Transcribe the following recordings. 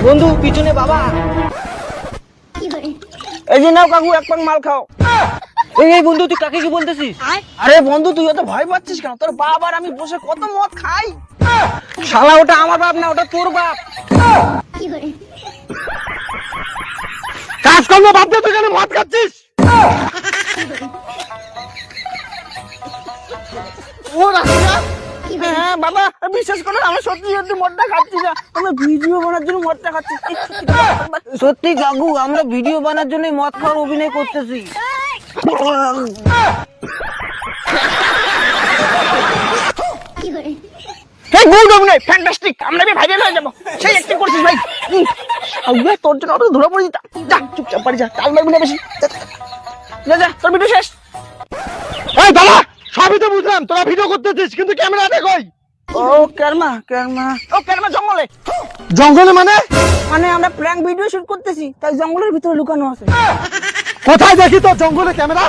বন্ধু পিছনে বাবা। এই যে নাও কাকু, এক পাক মাল খাও। এই বন্ধু তুই কাকে কি বলতেছিস? আরে বন্ধু তুই অত ভয় পাচ্ছিস কেন? তোর বাপ আর আমি বসে কত মদ খাই। শালা ওটা আমার বাপ না, ওটা তোর বাপ। কাজকর্ম বাদ দিয়ে তুই কেন মদ খাচ্ছিস? ও রাস্তা। হ্যাঁ বাবা বিশ্বাস করো, আমি সত্যি সত্যি মদটা খাচ্ছি না, আমরা ভিডিও বানার জন্য মদটা খাচ্ছি। সত্যি কাকু, আমরা ভিডিও বানার জন্য মদ খাওয়ার অভিনয় করতেছি। ফ্যান্টাস্টিক, আমরা ভাইরাল হয়ে যাবো। সেই অ্যাক্টিং করছিস ভাই। তোর জন্য অত ধরে পড়ে দিতাম। যা চুপচাপ বাড়ি যা, চাল মারবি না বেশি। যা যা, তোর ভিডিও শেষ। এই দাদা, সবই তো বুঝলাম তোরা ভিডিও করতেছিস, কিন্তু ক্যামেরা দেখোই। ও কেরমা জঙ্গলে। জঙ্গলে মানে? মানে আমরা প্র্যাঙ্ক ভিডিও শুট করতেছি, তাই জঙ্গলের ভিতরে লুকানো আছে। কোথায় দেখি তো জঙ্গলে ক্যামেরা?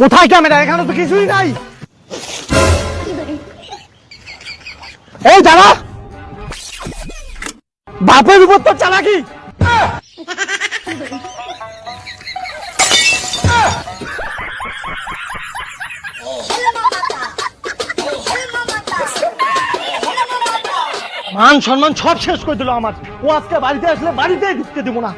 কোথায় ক্যামেরা? এখানে তো কিছুই নাই। এই দাঁড়া, বাপের উপর তো চালাকি। মান সম্মান সব শেষ করে দিল আমার। ও আজকে বাড়িতে আসলে বাড়িতেই ঢুকতে দেবো না।